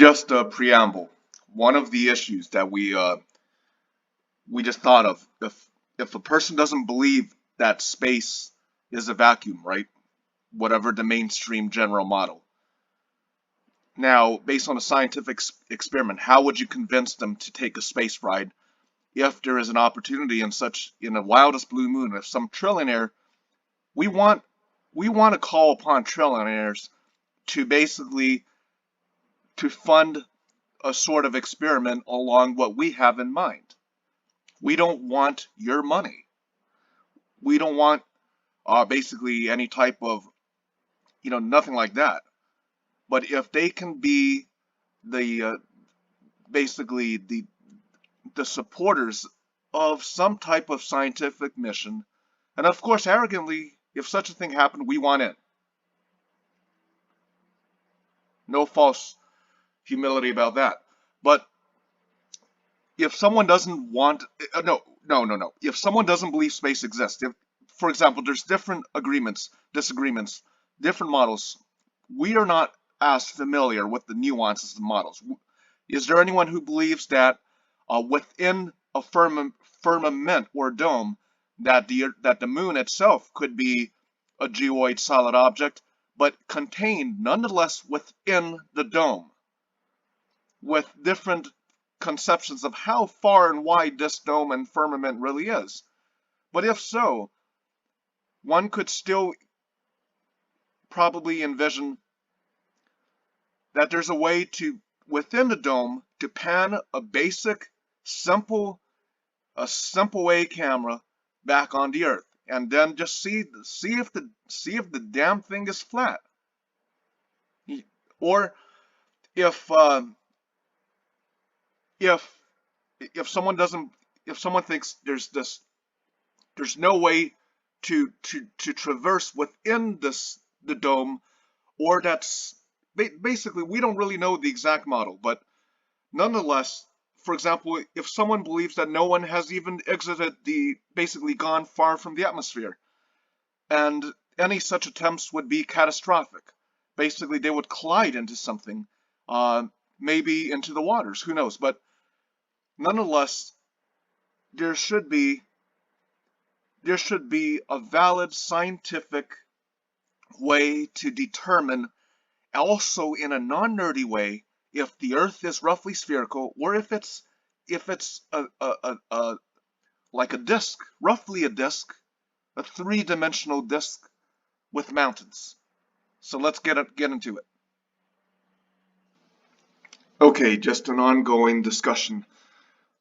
Just a preamble. One of the issues that we just thought of, if a person doesn't believe that space is a vacuum, right? Whatever the mainstream general model. Now, based on a scientific experiment, how would you convince them to take a space ride if there is an opportunity in the wildest blue moon, if some trillionaire, we want we want to call upon trillionaires to basically to fund a sort of experiment along what we have in mind. We don't want your money. We don't want basically any type of, nothing like that. But if they can be the basically the supporters of some type of scientific mission, and of course, arrogantly, if such a thing happened, we want it. No false humility about that. But if someone doesn't want, no. If someone doesn't believe space exists, if, for example, there's different disagreements, different models, we are not as familiar with the nuances of models. Is there anyone who believes that within a firmament or dome, that the moon itself could be a geoid solid object, but contained nonetheless within the dome, with different conceptions of how far and wide this dome and firmament really is? But if so, one could still probably envision that there's a way to, within the dome, to pan a basic, simple A camera back on the Earth, and then just see if the damn thing is flat, or if if someone doesn't, if someone thinks there's no way to traverse within the dome, or that's basically, we don't really know the exact model, but nonetheless, for example, if someone believes that no one has even exited basically gone far from the atmosphere, and any such attempts would be catastrophic. Basically, they would collide into something, maybe into the waters, who knows, but nonetheless, there should be a valid scientific way to determine, also in a non-nerdy way, if the Earth is roughly spherical, or if it's like a disc, roughly a disc, a three-dimensional disc with mountains. So let's get into it. Okay, just an ongoing discussion.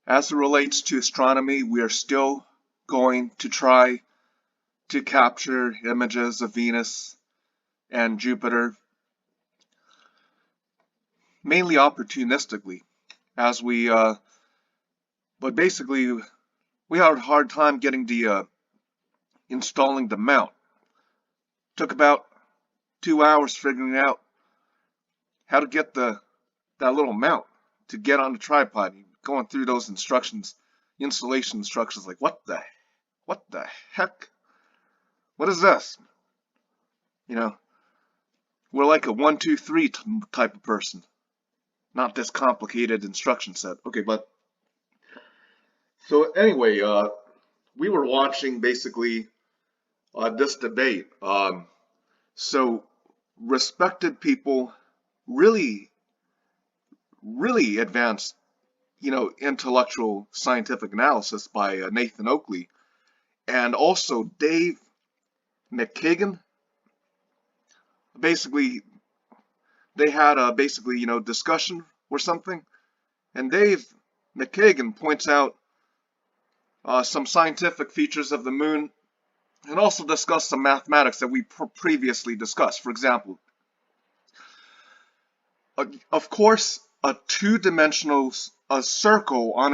As it relates to astronomy, we are still going to try to capture images of Venus and Jupiter, mainly opportunistically, as but basically we had a hard time getting installing the mount. Took about 2 hours figuring out how to get that little mount to get on the tripod. Going through those installation instructions, like what the heck? What is this? We're like a 1, 2, 3 type of person. Not this complicated instruction set. Okay, but so anyway, we were watching basically this debate. So respected people, really advanced, intellectual scientific analysis by Nathan Oakley, and also Dave McKagan. Basically, they had a discussion or something, and Dave McKagan points out some scientific features of the moon, and also discuss some mathematics that we previously discussed. For example, of course, a two-dimensional circle on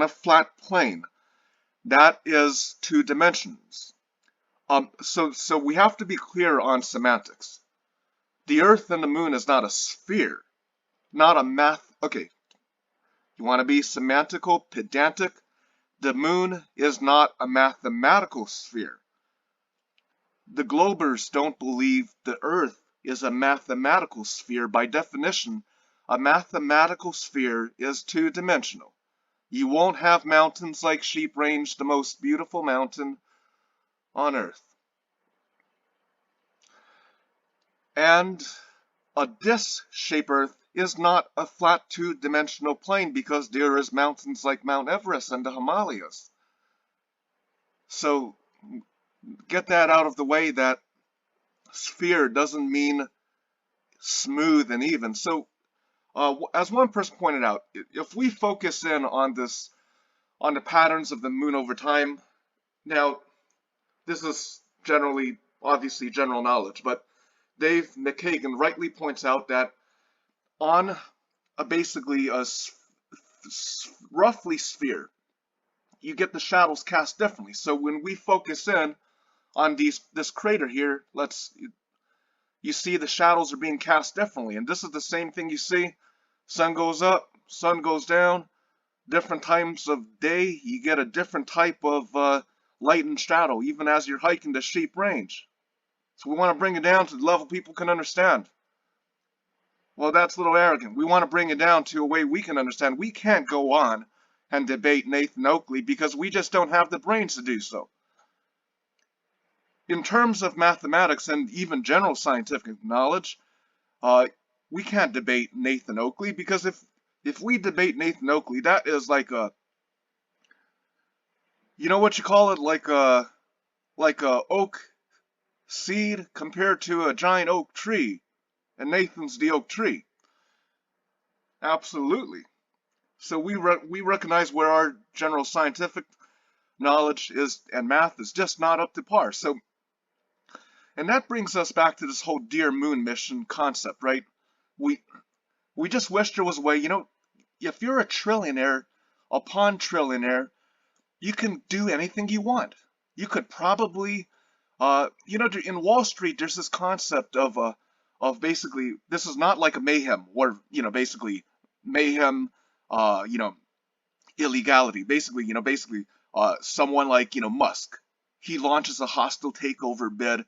a flat plane, that is 2 dimensions. So we have to be clear on semantics. The Earth and the moon is not a sphere, not a math. Okay, you want to be semantical, pedantic? The moon is not a mathematical sphere. The Globers don't believe the Earth is a mathematical sphere by definition, A mathematical sphere is two-dimensional. You won't have mountains like Sheep Range, the most beautiful mountain on Earth. And a disc-shaped Earth is not a flat two-dimensional plane because there is mountains like Mount Everest and the Himalayas. So get that out of the way, that sphere doesn't mean smooth and even. So as one person pointed out, if we focus in on the patterns of the moon over time, now this is obviously general knowledge, but Dave McKagan rightly points out that on basically a roughly sphere, you get the shadows cast differently. So when we focus in on this crater here, you see the shadows are being cast differently, and this is the same thing you see. Sun goes up, sun goes down, different times of day, you get a different type of light and shadow, even as you're hiking the Sheep Range. So we want to bring it down to the level people can understand. Well, that's a little arrogant. We want to bring it down to a way we can understand. We can't go on and debate Nathan Oakley because we just don't have the brains to do so. In terms of mathematics and even general scientific knowledge, we can't debate Nathan Oakley, because if we debate Nathan Oakley, that is like a, you know what you call it, like a oak seed compared to a giant oak tree, and Nathan's the oak tree. Absolutely. So we recognize where our general scientific knowledge is and math is just not up to par. So, and that brings us back to this whole Dear Moon mission concept, right? We just wish there was a way, if you're a trillionaire, upon trillionaire, you can do anything you want. You could probably, in Wall Street, there's this concept of basically, this is not like a mayhem, where, basically mayhem, illegality. Basically, someone like, Musk, he launches a hostile takeover bid.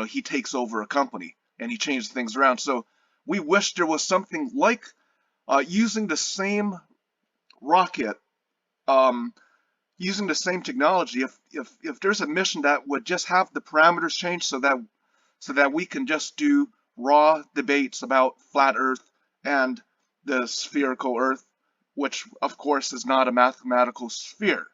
He takes over a company and he changes things around. So we wish there was something like using the same rocket, using the same technology. If there's a mission that would just have the parameters changed so that we can just do raw debates about flat Earth and the spherical Earth, which of course is not a mathematical sphere.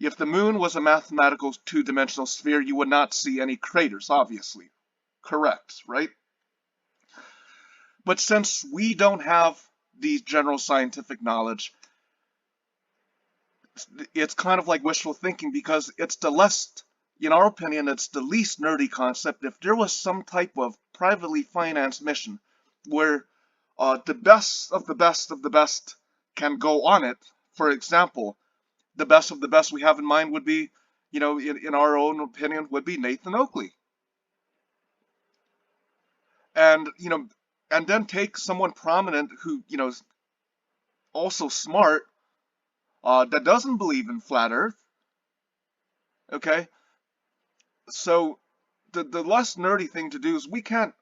If the moon was a mathematical two-dimensional sphere, you would not see any craters, obviously. Correct, right? But since we don't have the general scientific knowledge, it's kind of like wishful thinking, because it's in our opinion, it's the least nerdy concept. If there was some type of privately financed mission where the best of the best of the best can go on it, for example, the best of the best we have in mind would be, in our own opinion, would be Nathan Oakley. And, and then take someone prominent who, is also smart, that doesn't believe in flat Earth. Okay? So the less nerdy thing to do is we can't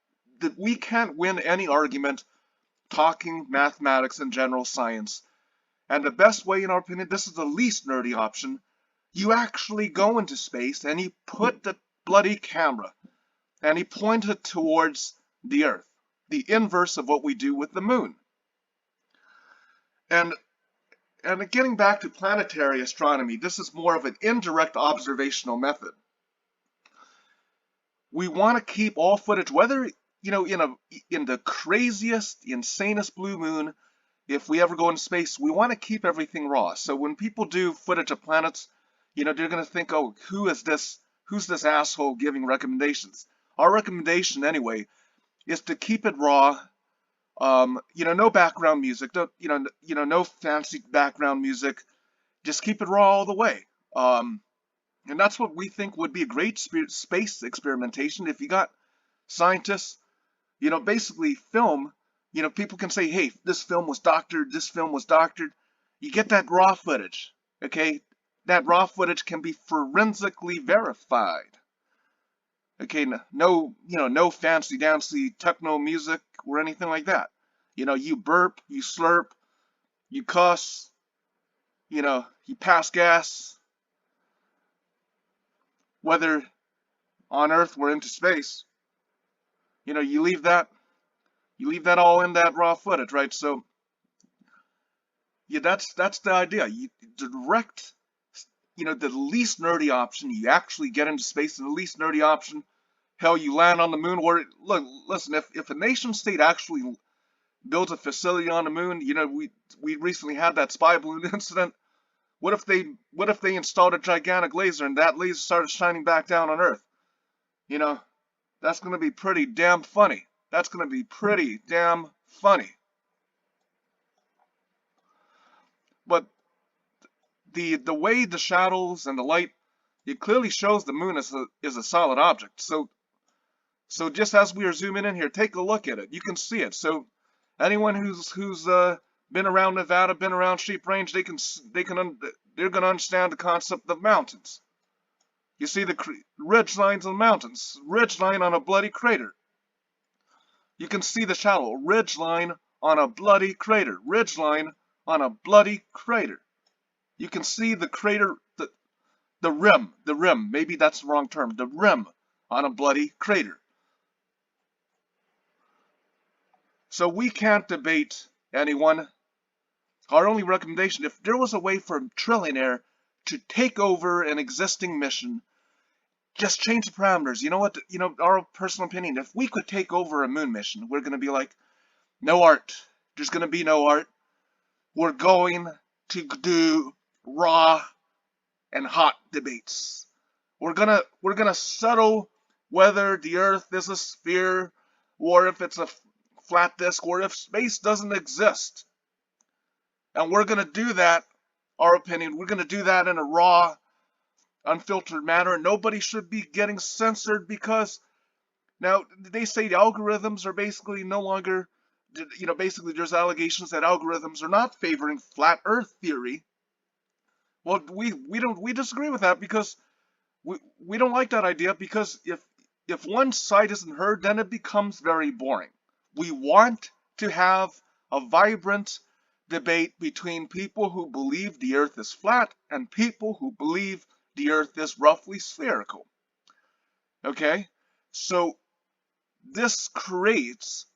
win any argument talking mathematics and general science. And the best way, in our opinion, this is the least nerdy option. You actually go into space and you put the bloody camera and you point it towards the Earth, the inverse of what we do with the moon. And getting back to planetary astronomy, this is more of an indirect observational method. We want to keep all footage, whether in the craziest, insanest blue moon. If we ever go into space, we want to keep everything raw. So when people do footage of planets, they're going to think, oh, who's this asshole giving recommendations? Our recommendation, anyway, is to keep it raw. No background music, no fancy background music. Just keep it raw all the way. And that's what we think would be a great space experimentation. If you got scientists, basically film. People can say, hey, this film was doctored, this film was doctored. You get that raw footage, okay? That raw footage can be forensically verified. Okay, no fancy dancy techno music or anything like that. You burp, you slurp, you cuss, you pass gas, whether on Earth or into space. You leave that all in that raw footage, right? So yeah, that's the idea. You direct, the least nerdy option. You actually get into space, and the least nerdy option. Hell, you land on the moon. Or look, listen, if a nation state actually built a facility on the moon, we recently had that spy balloon incident. What if they installed a gigantic laser and that laser started shining back down on Earth? You know, that's gonna be pretty damn funny. That's gonna be pretty damn funny. But the way the shadows and the light, it clearly shows the moon is a solid object. So just as we are zooming in here, take a look at it. You can see it. So anyone who's been around Nevada, been around Sheep Range, they're gonna understand the concept of mountains. You see the ridge lines on mountains, ridge line on a bloody crater. You can see the shadow, ridge line on a bloody crater, ridge line on a bloody crater. You can see the crater, the rim, maybe that's the wrong term, the rim on a bloody crater. So we can't debate anyone. Our only recommendation, if there was a way for Trillionaire to take over an existing mission, just change the parameters. You know what? Our personal opinion, if we could take over a moon mission, we're going to be like, no art. There's going to be no art. We're going to do raw and hot debates. We're gonna settle whether the Earth is a sphere or if it's a flat disk or if space doesn't exist. And we're gonna do that, our opinion, we're gonna do that in a raw, unfiltered manner. Nobody should be getting censored because now they say the algorithms are basically no longer, basically there's allegations that algorithms are not favoring flat Earth theory. Well, we disagree with that because we don't like that idea, because if one side isn't heard, then it becomes very boring. We want to have a vibrant debate between people who believe the Earth is flat and people who believe the Earth is roughly spherical. Okay? So this creates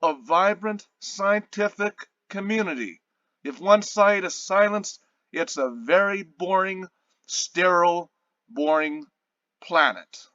a vibrant scientific community. If one side is silenced, it's a very boring, sterile, boring planet.